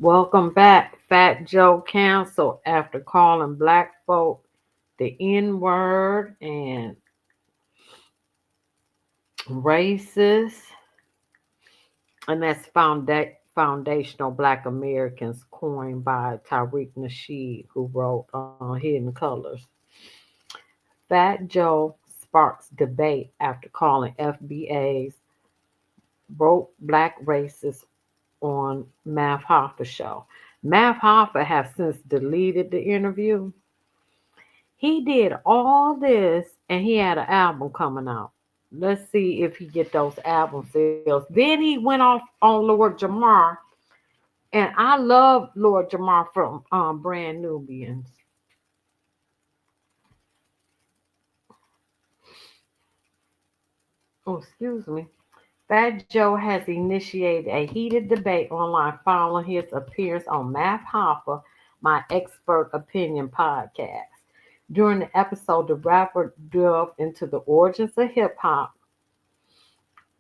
Welcome back. Fat Joe canceled after calling black folk the N word and racist. And that's foundational black Americans coined by Tariq Nasheed, who wrote Hidden Colors. Fat Joe sparks debate after calling FBA's broke black racist on Math Hoffa show. Math Hoffa has since deleted the interview. He did all this and he had an album coming out. Let's see if he get those album sales. Then he went off on Lord Jamar, and I love Lord Jamar from Brand Nubians. Oh, excuse me. Fat Joe has initiated a heated debate online following his appearance on Math Hoffa, My Expert Opinion podcast. During the episode, the rapper delved into the origins of hip hop,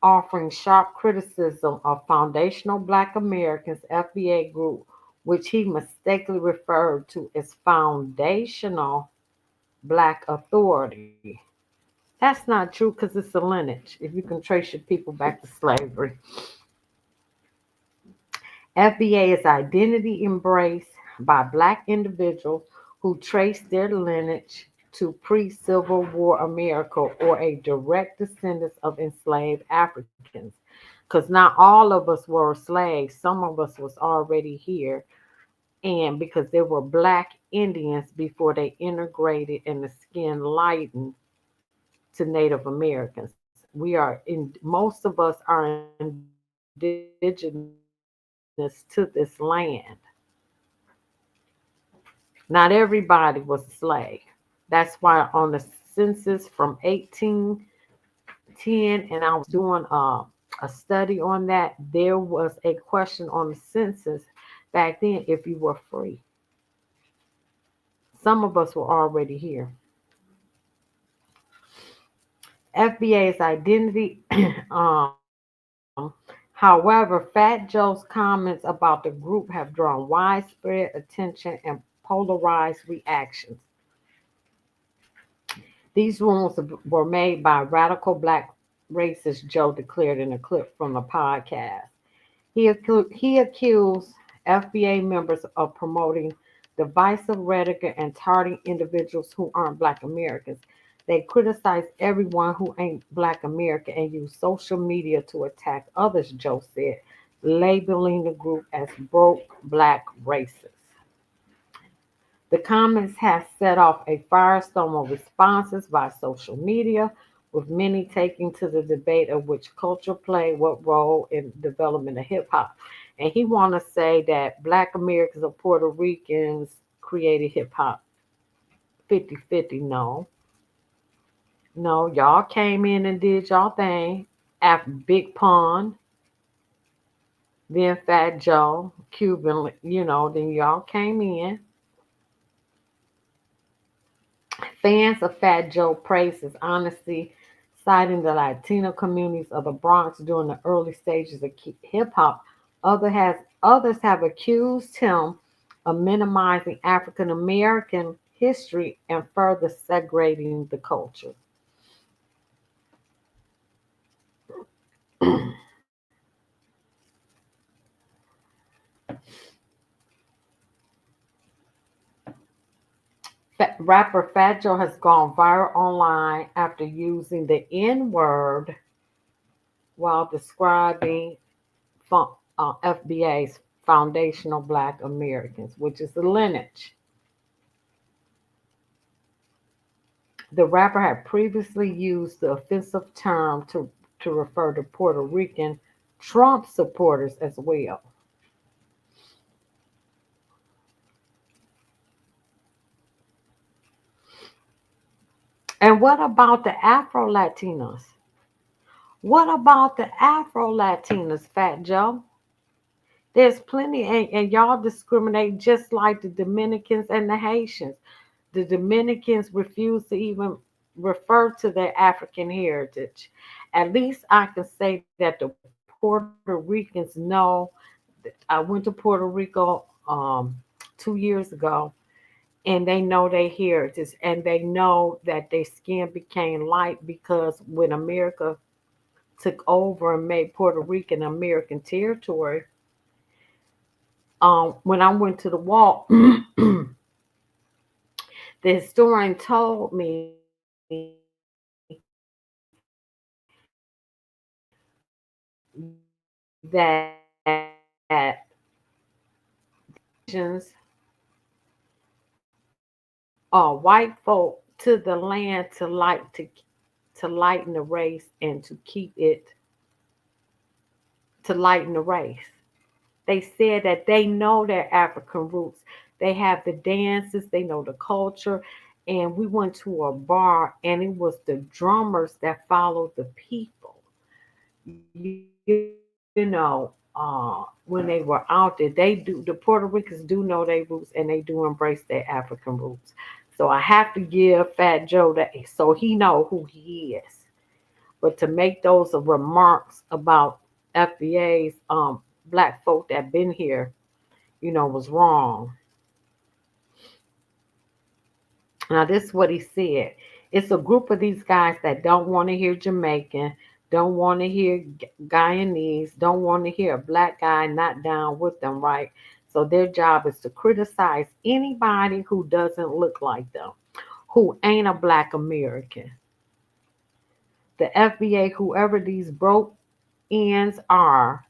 offering sharp criticism of foundational Black Americans FBA group, which he mistakenly referred to as foundational Black authority. That's not true because it's a lineage. If you can trace your people back to slavery, FBA is identity embraced by Black individuals who trace their lineage to pre Civil War America or a direct descendant of enslaved Africans. Because not all of us were slaves, some of us was already here. And because there were Black Indians before they integrated and the skin lightened to Native Americans. We are in most of us are indigenous to this land. Not everybody was a slave. That's why on the census from 1810, and I was doing a study on that, there was a question on the census back then if you were free. Some of us were already here. FBA's identity. However, Fat Joe's comments about the group have drawn widespread attention and polarized reactions. These rumors were made by radical black racist Joe declared in a clip from the podcast. He accused FBA members of promoting divisive rhetoric and targeting individuals who aren't Black Americans. They criticize everyone who ain't Black American and use social media to attack others, Joe said, labeling the group as broke Black racists. The comments have set off a firestorm of responses by social media, with many taking to the debate of which culture played what role in the development of hip hop. And he want to say that Black Americans or Puerto Ricans created hip hop 50-50. No, no, y'all came in and did y'all thing after Big Pun, then Fat Joe, Cuban, then y'all came in. Fans of Fat Joe praised his honesty, citing the Latino communities of the Bronx during the early stages of hip hop. Others have accused him of minimizing African American history and further segregating the culture. Rapper Fat Joe has gone viral online after using the N word while describing FBA's foundational Black Americans, which is the lineage. The rapper had previously used the offensive term to refer to Puerto Rican Trump supporters as well. And what about the Afro Latinos? What about the Afro Latinos, Fat Joe? There's plenty, and y'all discriminate just like the Dominicans and the Haitians. The Dominicans refuse to even refer to their African heritage. At least I can say that the Puerto Ricans know. I went to Puerto Rico 2 years ago, and they know their heritage, and they know that their skin became light because when America took over and made Puerto Rican American territory, when I went to the wall, the historian told me that white folk to the land to lighten the race and to keep it to lighten the race. They said that they know their African roots. They have the dances, they know the culture. And we went to a bar, and it was the drummers that followed the people. When they were out there, the Puerto Ricans do know their roots and they do embrace their African roots. So I have to give Fat Joe that so he know who he is. But to make those remarks about FBA's black folk that been here, was wrong. Now, this is what he said. It's a group of these guys that don't want to hear Jamaican, don't want to hear Guyanese, don't want to hear a black guy not down with them, right? So their job is to criticize anybody who doesn't look like them, who ain't a black American. The FBA, whoever these broke ends are,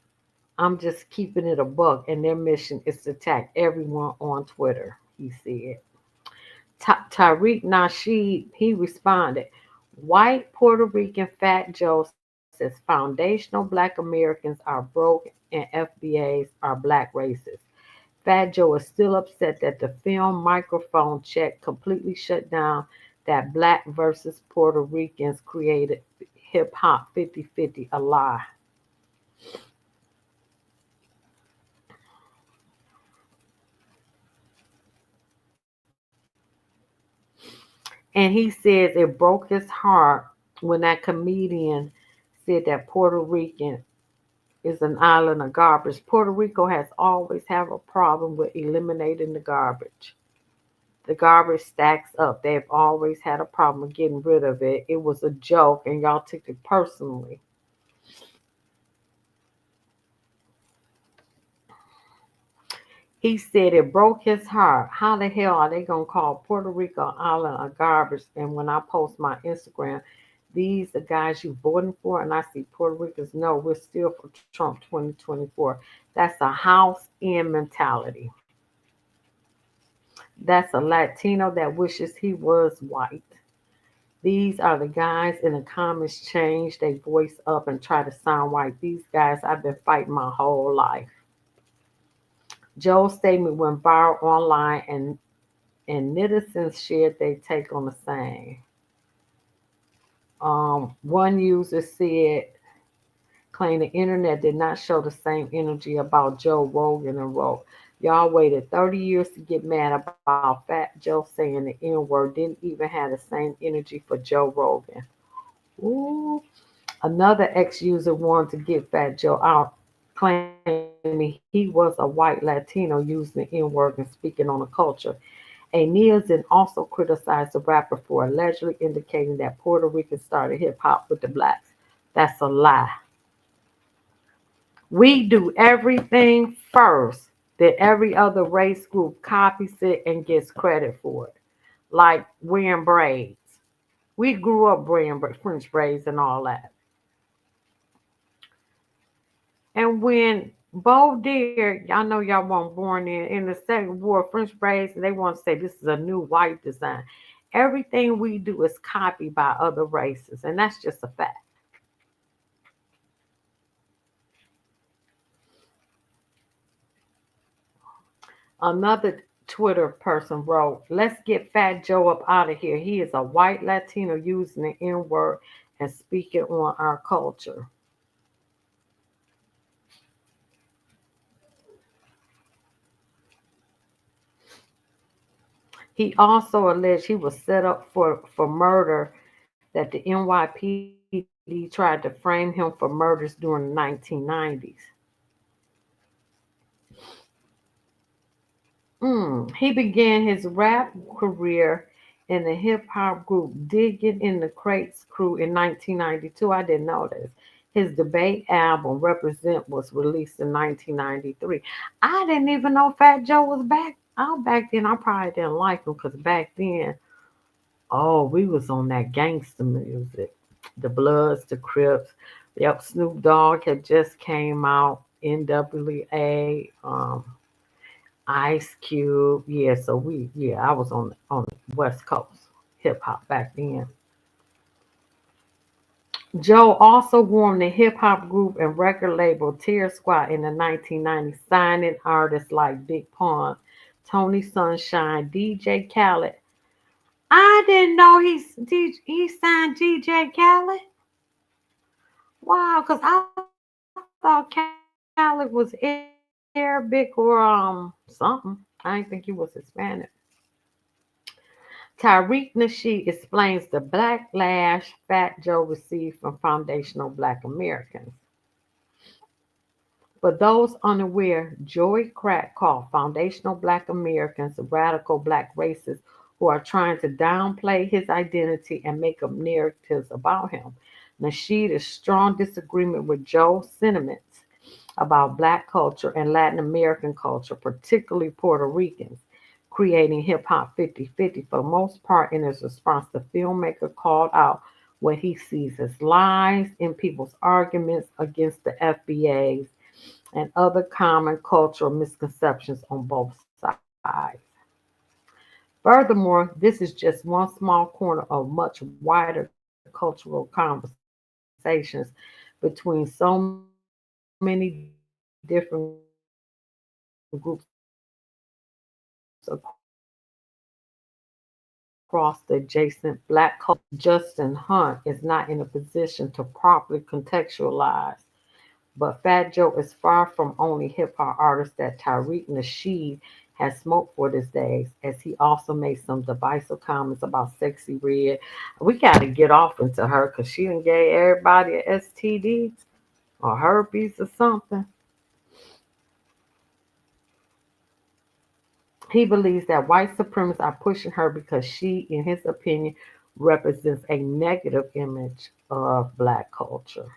I'm just keeping it a buck, and their mission is to attack everyone on Twitter, he said. Tariq Nasheed, he responded, white Puerto Rican Fat Joe says foundational black Americans are broke and FBAs are black racists. Fat Joe is still upset that the film microphone check completely shut down that black versus Puerto Ricans created hip hop 50-50 a lie. And he says it broke his heart when that comedian said that Puerto Rican is an island of garbage. Puerto Rico has always had a problem with eliminating the garbage. The garbage stacks up. They've always had a problem with getting rid of it. It was a joke, and y'all took it personally. He said it broke his heart. How the hell are they going to call Puerto Rico island of garbage? And when I post my Instagram, these are guys you voting for, and I see Puerto Ricans. No, we're still for Trump 2024. That's a house in mentality. That's a Latino that wishes he was white. These are the guys in the comments change their voice up and try to sound white. These guys I've been fighting my whole life. Joe's statement went viral online, and netizens shared their take on the same. One user said, claimed the internet did not show the same energy about Joe Rogan and wrote, y'all waited 30 years to get mad about Fat Joe saying the N word, didn't even have the same energy for Joe Rogan. Ooh. Another ex user wanted to get Fat Joe out, claiming he was a white Latino using the N word and speaking on the culture. A Neozen also criticized the rapper for allegedly indicating that Puerto Ricans started hip hop with the blacks. That's a lie. We do everything first, then every other race group copies it and gets credit for it. Like wearing braids. We grew up wearing French braids and all that. And when Bo Deere, y'all know y'all weren't born in the second war, French braids, and they want to say this is a new white design. Everything we do is copied by other races, and that's just a fact. Another Twitter person wrote, "Let's get Fat Joe up out of here. He is a white Latino using the N word and speaking on our culture." He also alleged he was set up for murder, that the NYPD tried to frame him for murders during the 1990s. He began his rap career in the hip hop group Digging in the Crates crew in 1992. I didn't know this. His debate album Represent was released in 1993. I didn't even know Fat Joe was back out back then. I probably didn't like him because back then, oh, we was on that gangster music. The Bloods, the Crips. Yep, Snoop Dogg had just came out. NWA, Ice Cube. Yeah, so I was on the West Coast hip hop back then. Joe also formed the hip hop group and record label Tear Squad in the 1990s, signing artists like Big Pun, Tony Sunshine, DJ Khaled. I didn't know he signed DJ Khaled. Wow, because I thought Khaled was Arabic or something. I didn't think he was Hispanic. Tariq Nasheed explains the backlash Fat Joe received from foundational black Americans. For those unaware, Joey Crack called foundational black Americans radical black racists who are trying to downplay his identity and make up narratives about him. Nasheed is strong disagreement with Joe's sentiments about black culture and Latin American culture, particularly Puerto Ricans, creating hip hop 50-50 for most part in his response. The filmmaker called out what he sees as lies in people's arguments against the FBA's and other common cultural misconceptions on both sides. Furthermore, this is just one small corner of much wider cultural conversations between so many different groups across the adjacent black culture. Justin Hunt is not in a position to properly contextualize. But Fat Joe is far from only hip hop artist that Tariq Nasheed has smoked for these days, as he also made some divisive comments about Sexy Red. We got to get off into her because she done gave everybody a STD or herpes or something. He believes that white supremacists are pushing her because she, in his opinion, represents a negative image of black culture.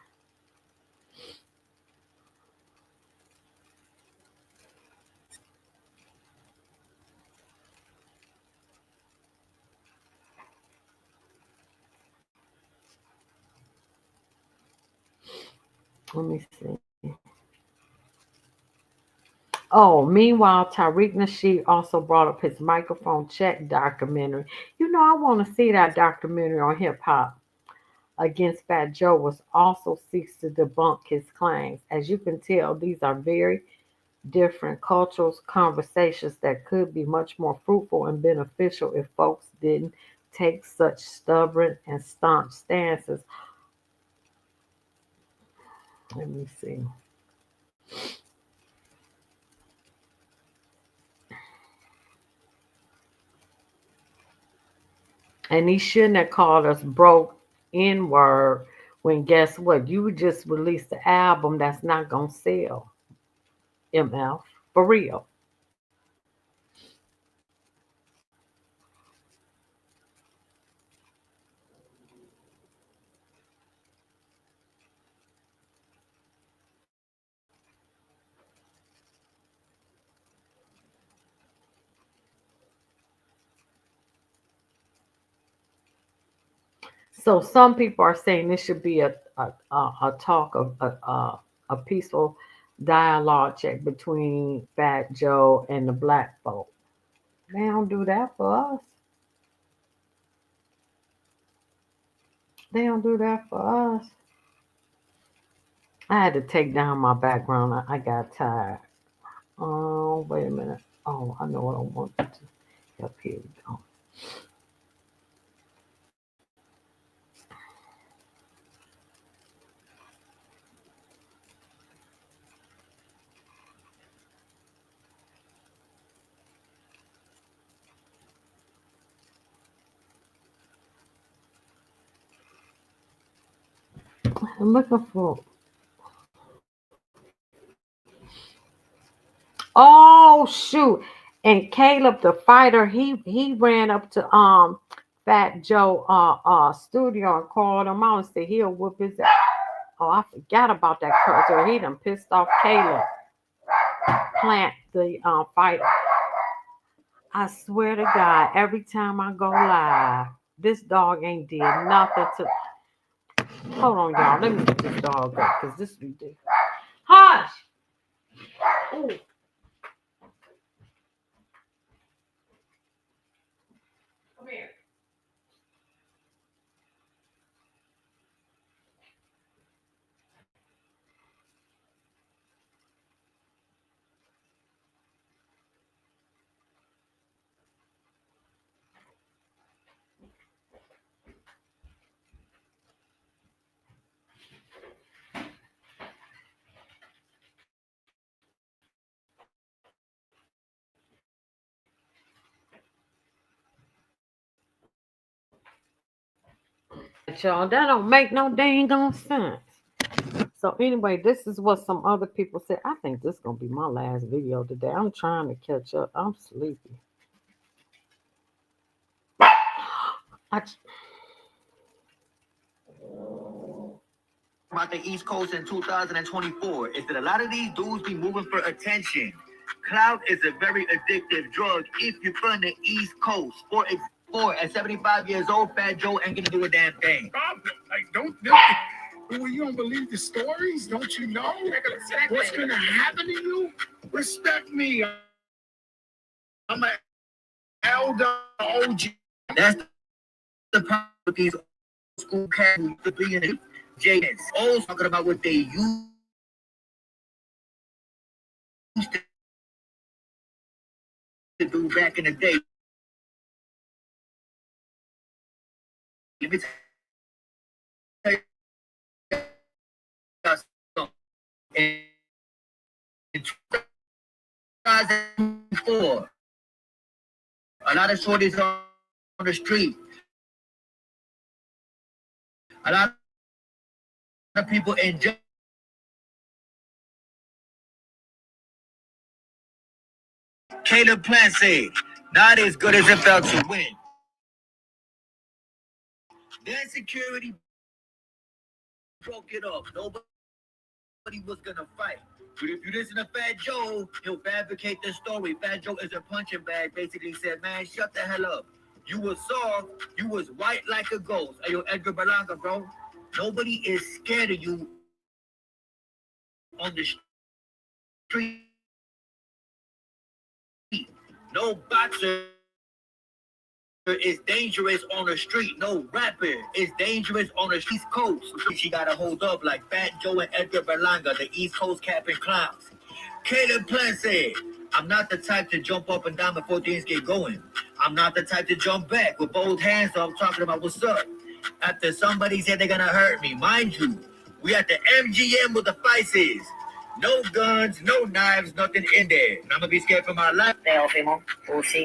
Let me see. Oh, meanwhile, Tariq Nasheed also brought up his microphone check documentary. I want to see that documentary on hip hop against Fat Joe, which also seeks to debunk his claims. As you can tell, these are very different cultural conversations that could be much more fruitful and beneficial if folks didn't take such stubborn and staunch stances. Let me see. And he shouldn't have called us broke N word when guess what? You just released the album that's not gonna sell. MF. For real. So some people are saying this should be a talk of a peaceful dialogue check between Fat Joe and the black folk. They don't do that for us. They don't do that for us. I had to take down my background. I got tired. Oh, wait a minute. Oh, I know what I want to do. Up here we go. I'm looking for. Oh shoot! And Caleb, the fighter, he ran up to Fat Joe studio and called him out and said he'll whoop his ass. Oh, I forgot about that character. He done pissed off Caleb Plant, the fighter. I swear to God, every time I go live, this dog ain't did nothing to. Hold on, y'all. Let me get this dog up because this ridiculous. Hush! Ooh. Come here. Y'all, that don't make no dang on sense. So anyway, this is what some other people said. I think this is gonna be my last video today. I'm trying to catch up. I'm sleepy. I, about the East Coast in 2024 is that a lot of these dudes be moving for attention. Clout is a very addictive drug if you're from the East Coast. At 75 years old, Fat Joe ain't gonna do a damn thing. Don't well, you don't believe the stories? Don't you know what's gonna happen to you? Respect me. I'm an elder OG. That's the problem with these old school cats who used to be in the Jadens. Always talking about what they used to do back in the day. Let me tell you something. In 2004, a lot of shorties on the street, a lot of people in jail. Caleb Plant said, not as good as it felt to win. Then security broke it up. Nobody was gonna fight. But if you listen to Fat Joe, he'll fabricate the story. Fat Joe is a punching bag. Basically said, man, shut the hell up. You was soft. You was white like a ghost. Hey, yo, Edgar Berlanga, bro. Nobody is scared of you on the street. No boxer is dangerous on the street. No rapper is dangerous on the East Coast. She gotta hold up like Fat Joe and Edgar Berlanga, the East Coast capping clowns. Caleb Plant said, I'm not the type to jump up and down before things get going. I'm not the type to jump back with both hands up talking about what's up. After somebody said they're gonna hurt me, mind you, we at the MGM with the fights is. No guns, no knives, nothing in there. And I'm gonna be scared for my life.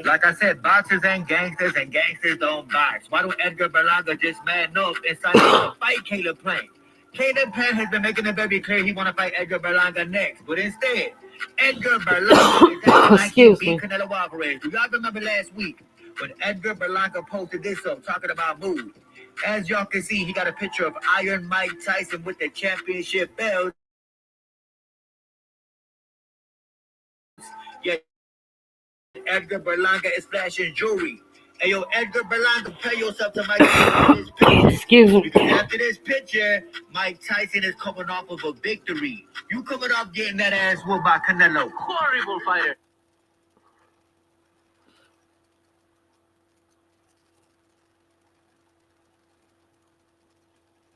Like I said, boxers and gangsters don't box. Why don't Edgar Berlanga just man up and sign up to fight Caleb Plant? Caleb Plant has been making it very clear he want to fight Edgar Berlanga next, but instead, Edgar Berlanga is acting like he beat Canelo Alvarez. Do y'all remember last week when Edgar Berlanga posted this up talking about mood? As y'all can see, he got a picture of Iron Mike Tyson with the championship belt. Yeah, Edgar Berlanga is flashing jewelry. Hey, yo, Edgar Berlanga, pay yourself to Mike Tyson this picture. excuse me. Because after this picture, Mike Tyson is coming off of a victory. You coming off getting that ass whooped by Canelo. Horrible fighter.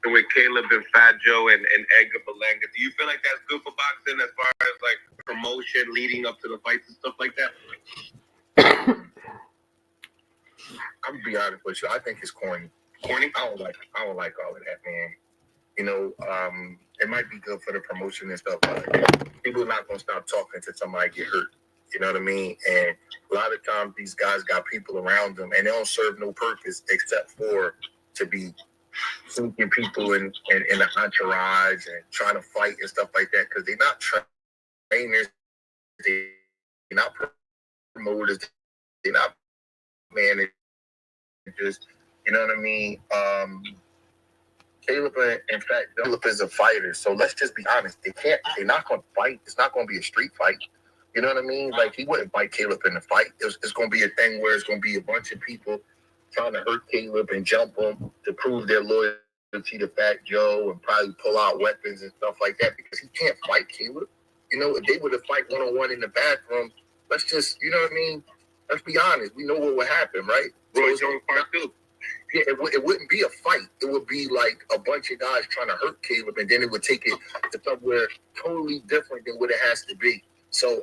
with Caleb and Fat Joe and Edgar Berlanga. Do you feel like that's good for boxing as far as like promotion leading up to the fights and stuff like that? I'm gonna be honest with you. I think it's corny. Corny? I don't like all of that, man. You know, it might be good for the promotion and stuff, but people are not gonna stop talking until somebody get hurt. You know what I mean? And a lot of times these guys got people around them, and they don't serve no purpose except for to be sneaking people in the entourage and trying to fight and stuff like that, because they're not trainers, they're not promoters, they're not managers. You know what I mean? Caleb, in fact, Caleb is a fighter. So let's just be honest. They're not going to fight. It's not going to be a street fight. You know what I mean? Like, he wouldn't fight Caleb in the fight. It's going to be a thing where it's going to be a bunch of people trying to hurt Caleb and jump him to prove their loyalty to Fat Joe and probably pull out weapons and stuff like that, because he can't fight Caleb. You know, if they were to fight one-on-one in the bathroom, let's just, you know what I mean? Let's be honest. We know what would happen, right? Roy Jones Part 2. Yeah, it wouldn't be a fight. It would be like a bunch of guys trying to hurt Caleb, and then it would take it to somewhere totally different than what it has to be. So,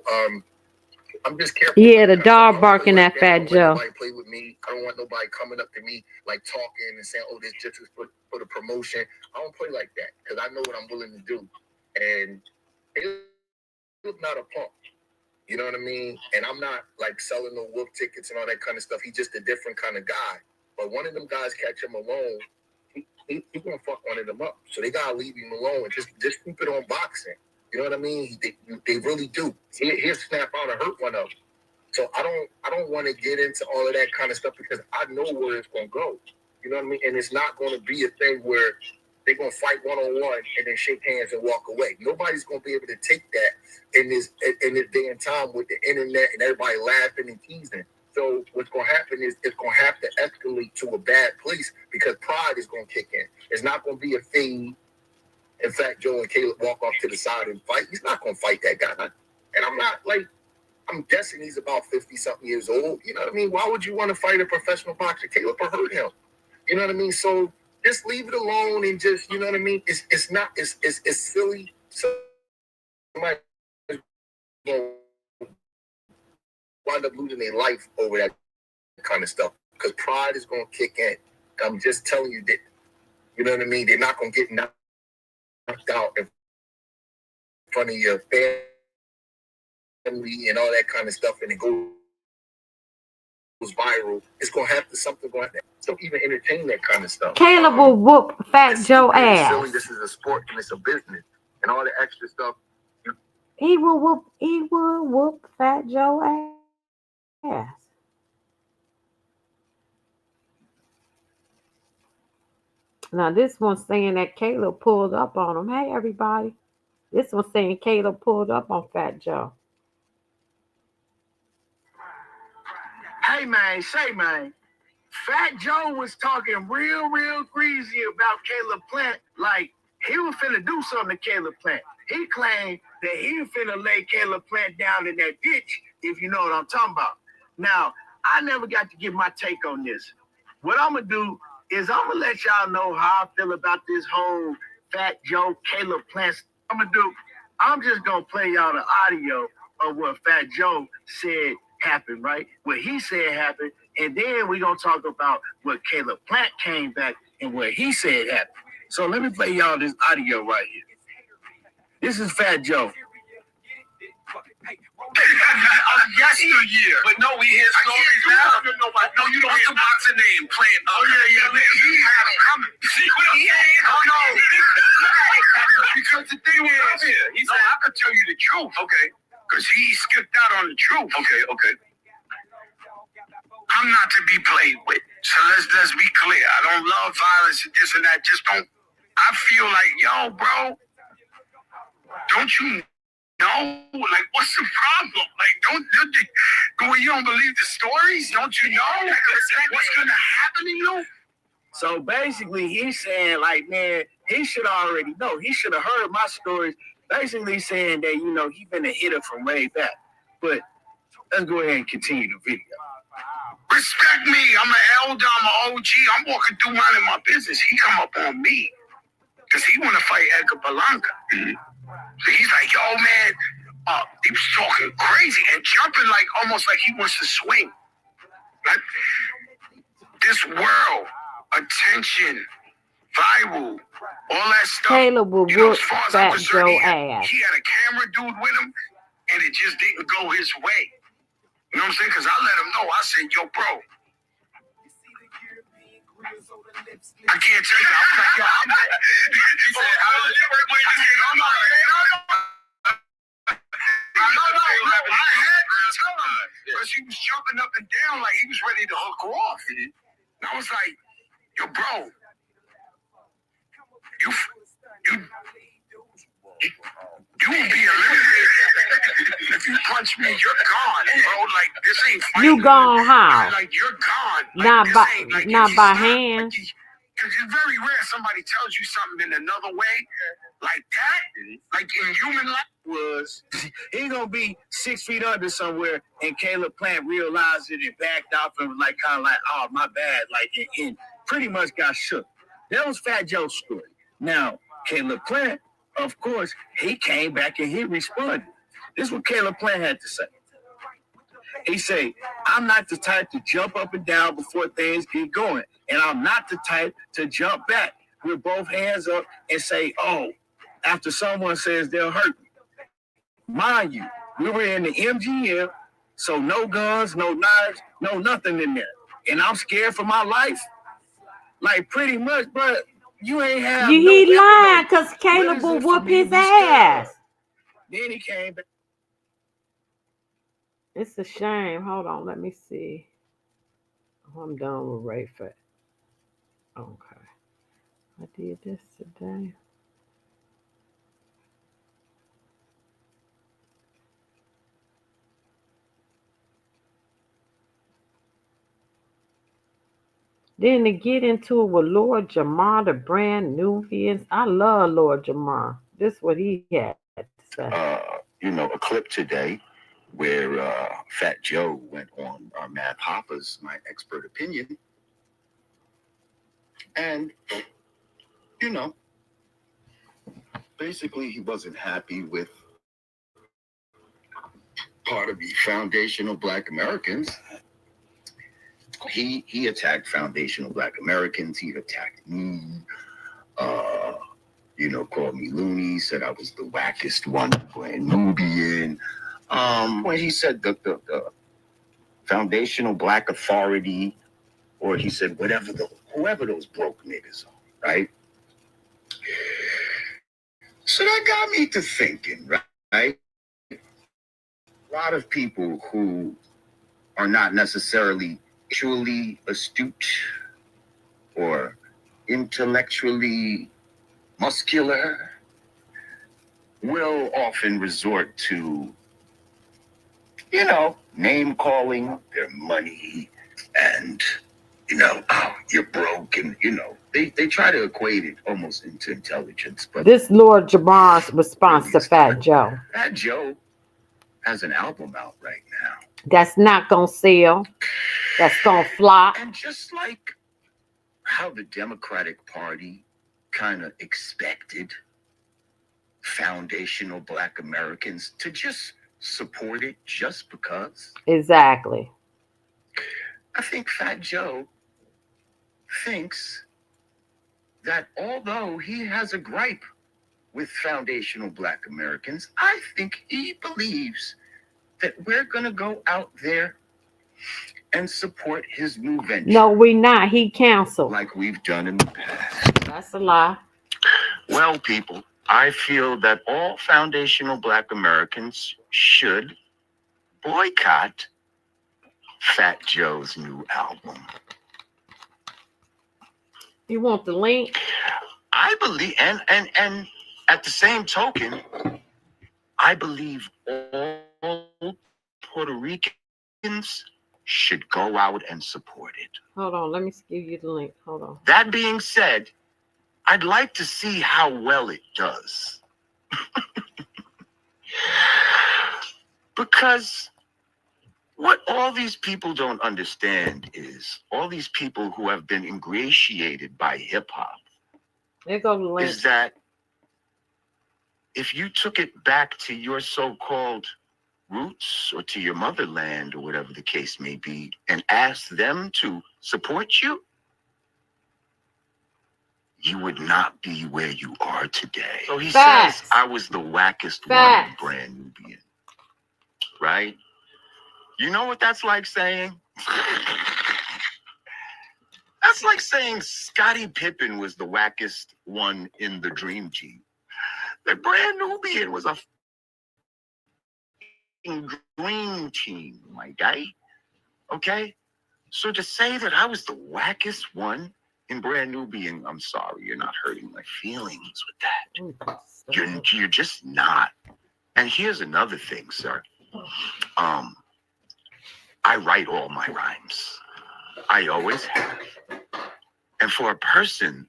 I'm just careful. Yeah, the dog barking at Fat Joe. Nobody play with me. I don't want nobody coming up to me like talking and saying, "Oh, this just is for the promotion." I don't play like that because I know what I'm willing to do. And Caleb's not a punk. You know what I mean? And I'm not like selling no wolf tickets and all that kind of stuff. He's just a different kind of guy. But one of them guys catch him alone, he gonna fuck one of them up. So they gotta leave him alone and just keep it on boxing. You know what I mean? They really do. He'll snap out and hurt one of them. So I don't want to get into all of that kind of stuff because I know where it's gonna go. You know what I mean? And it's not gonna be a thing where they're gonna fight one-on-one and then shake hands and walk away. Nobody's gonna be able to take that in this day and time with the internet and everybody laughing and teasing. So what's going to happen is it's going to have to escalate to a bad place because pride is going to kick in. It's not going to be a thing. In fact, Joe and Caleb walk off to the side and fight. He's not going to fight that guy. And I'm guessing he's about 50-something years old. You know what I mean? Why would you want to fight a professional boxer? Caleb will hurt him. You know what I mean? So just leave it alone and just, you know what I mean? It's silly. So somebody wind up losing their life over that kind of stuff because pride is going to kick in. I'm just telling you that, you know what I mean? They're not going to get knocked out in front of your family and all that kind of stuff, and it goes viral. It's going to have to something going to so even entertain that kind of stuff. Caleb will whoop Fat Joe ass. Silly. This is a sport and it's a business, and all the extra stuff. He will whoop Fat Joe ass. Now this one's saying that Caleb pulled up on him. Hey everybody. This one's saying Caleb pulled up on Fat Joe. Hey man, Fat Joe was talking real greasy about Caleb Plant, like he was finna do something to Caleb Plant. He claimed that he was finna lay Caleb Plant down in that ditch, if you know what I'm talking about. Now, I never got to give my take on this. What I'm gonna do is I'm gonna let y'all know how I feel about this whole Fat Joe, Caleb Plant. I'm just gonna play y'all the audio of what Fat Joe said happened, right? What he said happened, and then we're gonna talk about what Caleb Plant came back and what he said happened. So let me play y'all this audio right here. This is Fat Joe. Yesteryear. But no, we hear stories now. No, you don't hear the boxing name playing. Oh, yeah. He had him coming. Because the thing is, he said, I could tell you the truth. Okay. Because he skipped out on the truth. Okay. I'm not to be played with. So let's be clear. I don't love violence and this and that. Just don't. I feel like, yo, bro, don't you know? Like, what's the problem? Like, you don't believe the stories? Don't you know what's going to happen to you? So basically, he's saying, like, man, he should already know. He should have heard my stories. Basically saying that, you know, he been a hitter from way back. But let's go ahead and continue the video. Respect me. I'm an elder. I'm an OG. I'm walking through minding my business. He come up on me. because he want to fight Edgar Berlanga. So he's like, yo, man, he was talking crazy and jumping like almost like he wants to swing. Like this world, attention, viral, all that stuff. Caleb will You know, whoop as far as Fat I'm concerned, Joe he had ass. a camera dude with him, and it just didn't go his way. You know what I'm saying? Because I let him know. I said, yo, bro, I can't tell you. I'm like, yo, I'm like, he said, how does it work when you say, no. I had to tell him because he was jumping up and down like he was ready to hook her off. And I was like, yo, bro, you will be eliminated. If you punch me, you're gone, bro. Like, this ain't fighting. You gone how? Like, you're gone. Like, Not by hand. Because it's very rare somebody tells you something in another way like that. Like in human life Was he gonna be 6 feet under somewhere, and Caleb Plant realized it and backed off and was like kind of like, oh my bad, like and pretty much got shook. That was Fat Joe's story. Now Caleb Plant, of course, he came back and he responded. This is what Caleb Plant had to say. He said, I'm not the type to jump up and down before things get going. And I'm not the type to jump back with both hands up and say, oh, after someone says they'll hurt me. Mind you, we were in the MGM, so no guns, no knives, no nothing in there. And I'm scared for my life. Like pretty much, bro, you ain't have He no lied weapon. because Caleb What will is it for whoop me to his be scared ass. of? Then he came back. It's a shame. Hold on, let me see. I'm done with Rayford. Okay. I did this today. Then to get into it with Lord Jamar, the brand Nubians. I love Lord Jamar. This is what he had to say. A clip today where Fat Joe went on Matt Hopper's My Expert Opinion. And, basically he wasn't happy with part of the foundational Black Americans. He attacked foundational Black Americans. He attacked me, called me loony, said I was the wackest one playing Nubian. When he said the foundational Black authority, or he said whoever those broke niggas are, right? So that got me to thinking, right? A lot of people who are not necessarily intellectually astute or intellectually muscular will often resort to, name calling, their money, and, oh, you're broke, and, they try to equate it almost into intelligence. But this Lord Jamar's response to Fat Joe. Fat Joe has an album out right now. That's not gonna sell. That's gonna flop. And just like how the Democratic Party kind of expected foundational Black Americans to just support it just because. Exactly. I think Fat Joe thinks that although he has a gripe with foundational Black Americans, I think he believes that we're going to go out there and support his new venture. No, we're not. He canceled. Like we've done in the past. That's a lie. Well, people, I feel that all foundational Black Americans should boycott Fat Joe's new album. You want the link? I believe, and at the same token, I believe all Puerto Ricans should go out and support it. Hold on, let me give you the link. Hold on. That being said, I'd like to see how well it does. Because what all these people don't understand is all these people who have been ingratiated by hip hop There goes the link. is that if you took it back to your so-called roots or to your motherland or whatever the case may be and asked them to support you, you would not be where you are today. So he Facts. says I was the wackest Facts. one, brand Nubian. Right? You know what that's like saying? That's like saying Scottie Pippen was the wackest one in the Dream Team. The brand Nubian was a dream team, my guy. Okay? So to say that I was the wackest one in brand Nubian, I'm sorry, you're not hurting my feelings with that. You're just not. And here's another thing, sir. I write all my rhymes. I always have. And for a person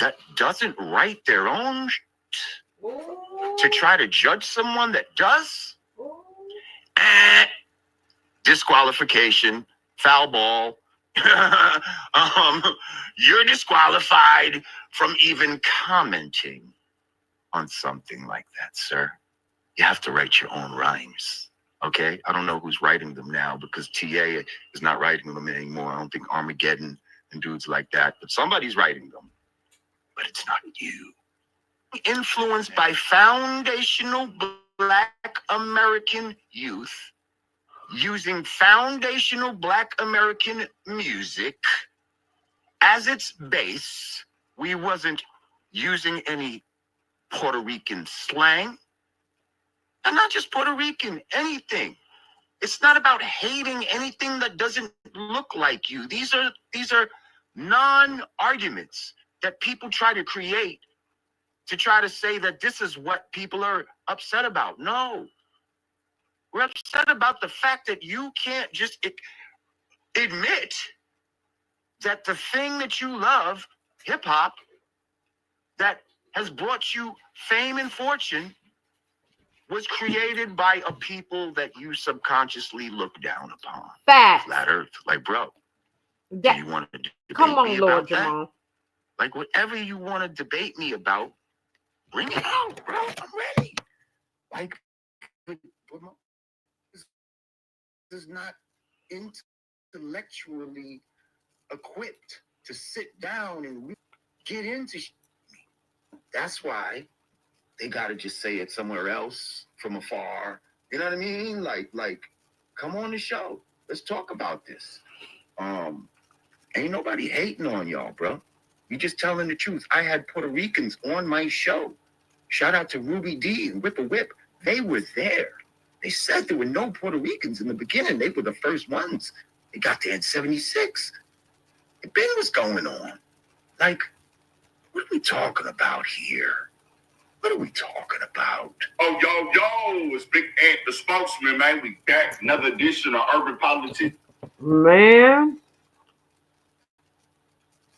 that doesn't write their own to try to judge someone that does, disqualification, foul ball. You're disqualified from even commenting on something like that, sir. You have to write your own rhymes. Okay? I don't know who's writing them now because TA is not writing them anymore. I don't think Armageddon and dudes like that, but somebody's writing them. But it's not you. Influenced by foundational Black American youth, using foundational Black American music as its base. We wasn't using any Puerto Rican slang. And not just Puerto Rican, anything. It's not about hating anything that doesn't look like you. These are non-arguments that people try to create to try to say that this is what people are upset about. No. We're upset about the fact that you can't just admit that the thing that you love, hip-hop, that has brought you fame and fortune, was created by a people that you subconsciously look down upon. Facts. Flat Earth. Like, bro, That, do you want to debate come on, me Lord about that? Jamar. Like, whatever you want to debate me about, bring it out, bro. I'm ready. Like, this is not intellectually equipped to sit down and get into That's why they gotta just say it somewhere else from afar. You know what I mean? Like, come on the show. Let's talk about this. Ain't nobody hating on y'all, bro. You just telling the truth. I had Puerto Ricans on my show. Shout out to Ruby D and Whip a Whip. They were there. They said there were no Puerto Ricans in the beginning. They were the first ones. They got there in 76. The thing was going on. Like, what are we talking about here? What are we talking about? Oh, yo, it's Big Ant, the spokesman, man. We back. Another edition of Urban Politics. Man,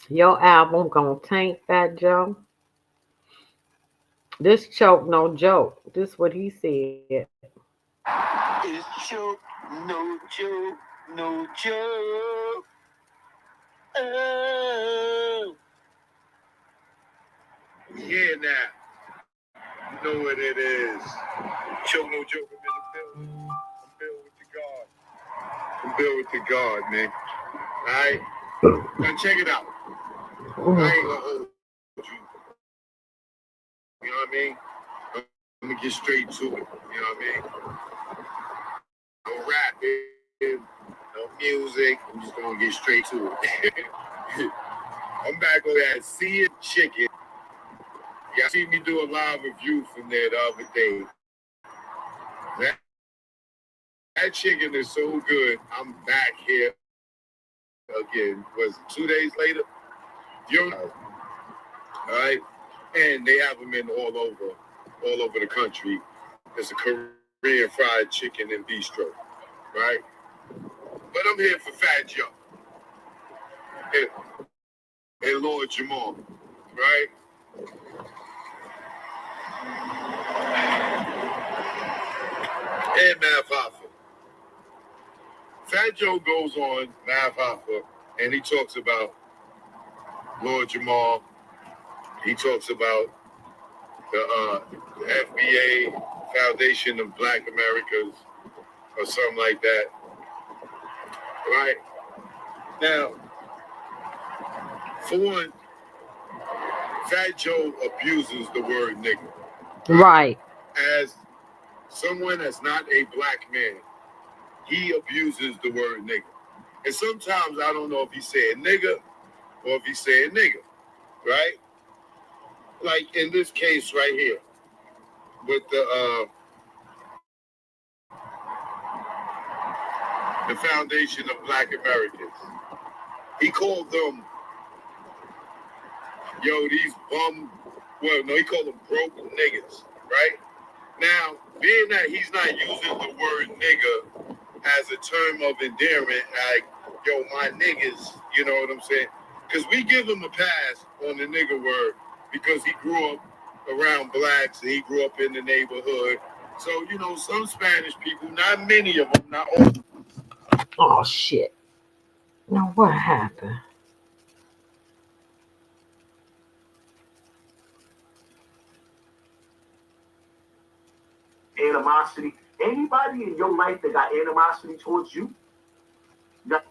your album gonna tank, Fat Joe. This choke, no joke. This what he said. It's joke, no joke, no joke. Oh. Yeah, now. You know what it is. Choke, no joke. I'm in the building. I'm Bill with the guard. I'm Bill with the guard, man. All right? Now, check it out. I ain't gonna hold you. You know what I mean? I'm gonna get straight to it. You know what I mean? No rapping, no music. I'm just gonna get straight to it. I'm back on that Sea Chicken. Y'all see me do a live review from there the other day. That chicken is so good. I'm back here again. Was it 2 days later? All right, and they have them in all over the country. It's a Korean fried chicken and bistro, right? But I'm here for Fat Joe and Lord Jamar, right? And Math Hoffa. Fat Joe goes on Math Hoffa and he talks about Lord Jamar He talks about the FBA, Foundation of Black Americans, or something like that. Right? Now, for one, Fat Joe abuses the word nigga. Right. As someone that's not a black man, he abuses the word nigga. And sometimes I don't know if he's saying nigga or if he's saying nigga, right? Like in this case right here with the Foundation of Black Americans. He called them, these he called them broke niggas, right? Now, being that he's not using the word nigga as a term of endearment, like, my niggas, you know what I'm saying? Because we give him a pass on the nigga word because he grew up around blacks and he grew up in the neighborhood. So, some Spanish people, not many of them, not all. Oh, shit. Now, what happened? Animosity. Anybody in your life that got animosity towards you, black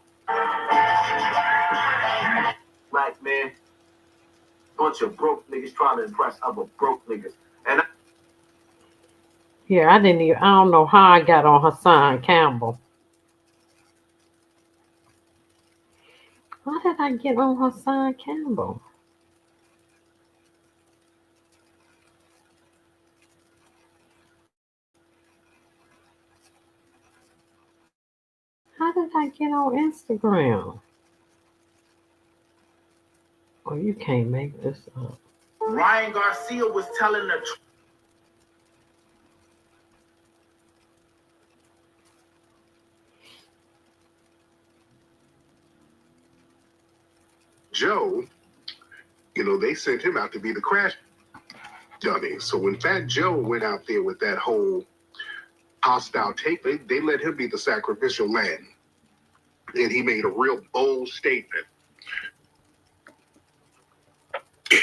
man, bunch of broke niggas trying to impress other broke niggas. And I don't know how I got on Hassan Campbell. How did I get on Hassan Campbell? How did I get on Instagram? Oh, you can't make this up. Ryan Garcia was telling the truth. Joe, they sent him out to be the crash dummy. So when Fat Joe went out there with that whole hostile take, they let him be the sacrificial lamb. And he made a real bold statement.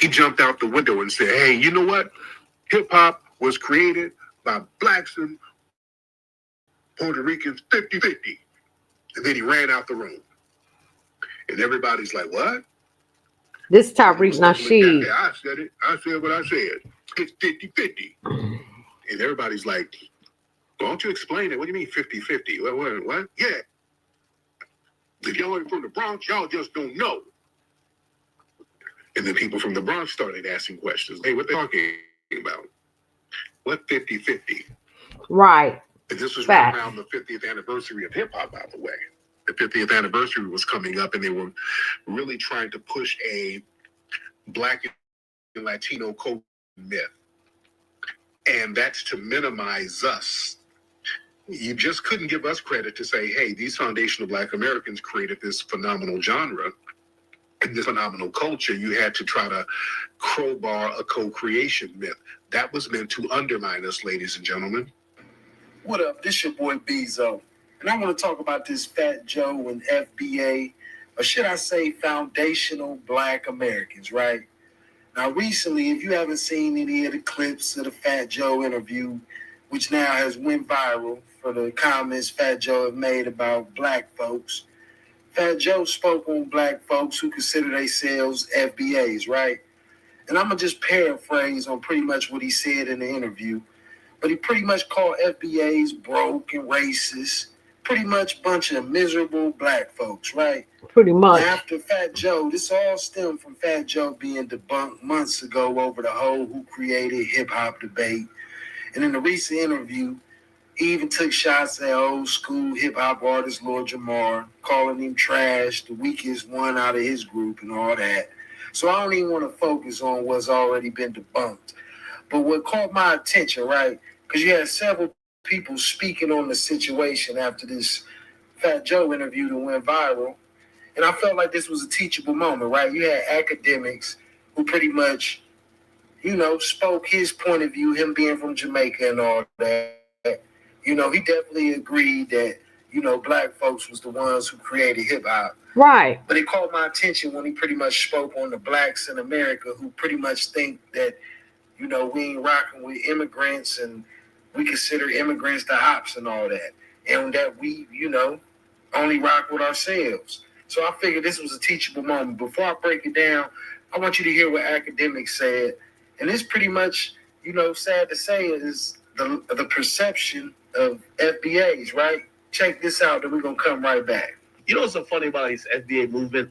He jumped out the window and said, hey, you know what? Hip hop was created by blacks and Puerto Ricans 50-50. And then he ran out the room. And everybody's like, what? This Tariq Nasheed. I said it. I said what I said. It's 50-50. And everybody's like, why don't you explain it? What do you mean 50-50? What? Yeah. If y'all ain't from the Bronx, y'all just don't know. And then people from the Bronx started asking questions. Hey, what they talking about? What 50-50? Right. And this was right around the 50th anniversary of hip hop, by the way. The 50th anniversary was coming up, and they were really trying to push a Black and Latino code myth. And that's to minimize us. You just couldn't give us credit to say, hey, these foundational Black Americans created this phenomenal genre and this phenomenal culture. You had to try to crowbar a co-creation myth. That was meant to undermine us, ladies and gentlemen. What up? This your boy Bezo. And I want to talk about this Fat Joe and FBA, or should I say foundational Black Americans, right? Now, recently, if you haven't seen any of the clips of the Fat Joe interview, which now has went viral for the comments Fat Joe have made about Black folks, Fat Joe spoke on Black folks who consider themselves FBAs, right? And I'm going to just paraphrase on pretty much what he said in the interview. But he pretty much called FBAs broke and racist. Pretty much a bunch of miserable Black folks, right? Pretty much. Now, after Fat Joe, this all stemmed from Fat Joe being debunked months ago over the whole who created hip-hop debate. And in a recent interview, he even took shots at old school hip-hop artist Lord Jamar, calling him trash, the weakest one out of his group and all that. So I don't even want to focus on what's already been debunked. But what caught my attention, right, because you had several people speaking on the situation after this Fat Joe interview that went viral, and I felt like this was a teachable moment, right? You had academics who pretty much, spoke his point of view, him being from Jamaica and all that. He definitely agreed that, black folks was the ones who created hip hop. Right. But it caught my attention when he pretty much spoke on the blacks in America who pretty much think that, we ain't rocking with immigrants and we consider immigrants the ops and all that. And that we, only rock with ourselves. So I figured this was a teachable moment. Before I break it down, I want you to hear what academics said. And this pretty much, sad to say, is the perception of FBAs, right? Check this out, then we're going to come right back. You know what's so funny about this FBA movement?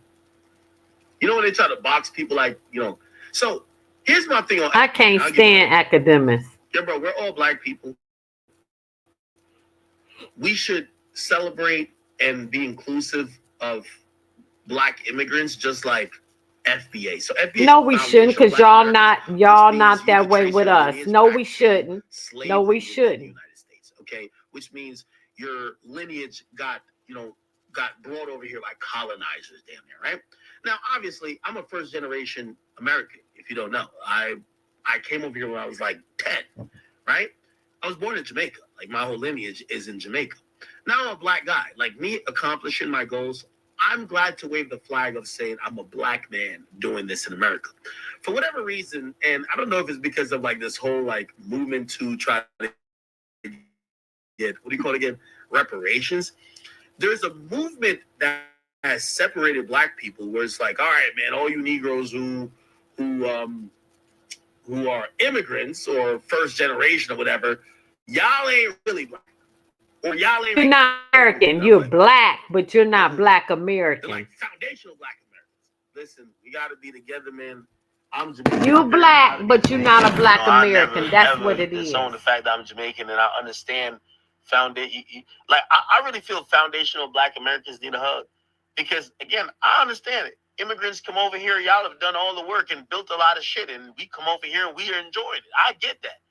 You know when they try to box people So here's my thing on I can't stand academics. Yeah, bro, we're all black people. We should celebrate and be inclusive of black immigrants just like FBA. So FBA. No, we shouldn't, because y'all not that way with us. No, we shouldn't. No, we shouldn't. United States, okay? Which means your lineage got brought over here by colonizers, damn near, right? Now, obviously, I'm a first generation American. If you don't know, I came over here when I was like 10, right? I was born in Jamaica. Like my whole lineage is in Jamaica. Now I'm a black guy. Like me accomplishing my goals, I'm glad to wave the flag of saying I'm a black man doing this in America. For whatever reason, and I don't know if it's because of like this whole like movement to try to get, what do you call it again? Reparations. There's a movement that has separated black people where it's like, all right, man, all you Negroes who are immigrants or first generation or whatever, y'all ain't really black. Or y'all ain't. You're not American. You're black, but you're not black American. They're like foundational black Americans. Listen, we got to be together, man. I'm Jamaican. You black, but you're not a black American. That's what it is. On the fact that I'm Jamaican and I understand I really feel foundational black Americans need a hug because again, I understand it. Immigrants come over here, y'all have done all the work and built a lot of shit, and we come over here and we are enjoying it. I get that.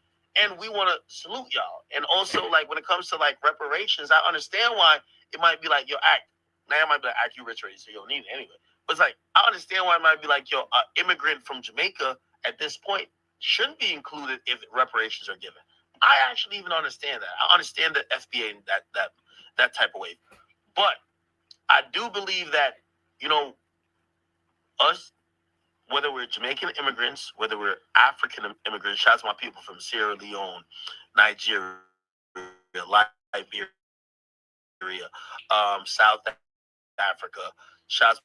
And we want to salute y'all. And also, like, when it comes to, like, reparations, I understand why it might be like, yo, act. Now it might be like, act, you rich already, so you don't need it anyway. But it's like, I understand why it might be like, yo, an immigrant from Jamaica at this point shouldn't be included if reparations are given. I actually even understand that. I understand the FBA in that type of way. But I do believe that, us, whether we're Jamaican immigrants, whether we're African immigrants, shout out to my people from Sierra Leone, Nigeria, Liberia, South Africa, shout out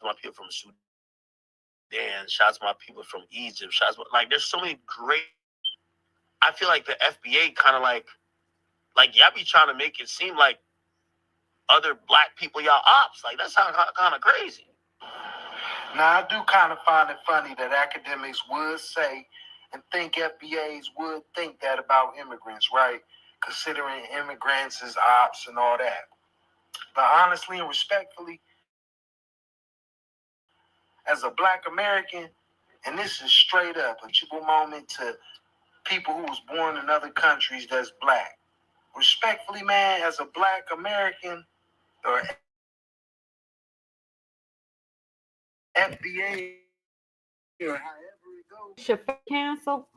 to my people from Sudan, shout out to my people from Egypt, there's so many great. I feel like the FBA kind of like y'all be trying to make it seem like other black people y'all ops. Like that sounds kind of crazy. Now, I do kind of find it funny that academics would say and think FBAs would think that about immigrants, right? Considering immigrants as ops and all that. But honestly and respectfully, as a black American, and this is straight up a teachable moment to people who was born in other countries that's black. Respectfully, man, as a black American or FBA or however it goes. Should cancel?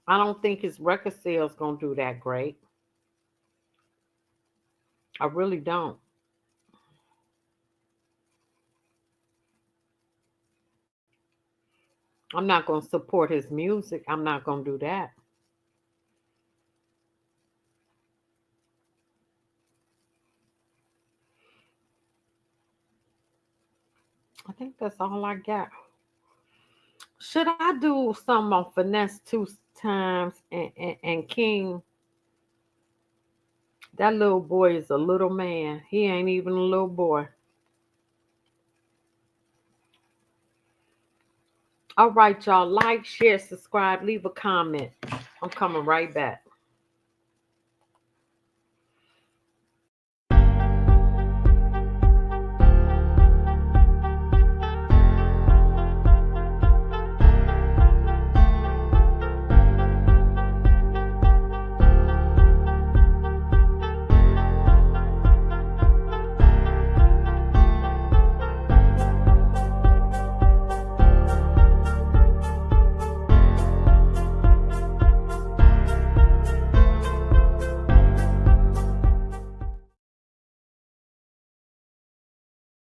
I don't think his record sales gonna do that great. I really don't. I'm not gonna support his music. I'm not gonna do that. I think that's all I got. Should I do something on Finesse 2 times and King? That little boy is a little man. He ain't even a little boy. All right, y'all. Like, share, subscribe, leave a comment. I'm coming right back.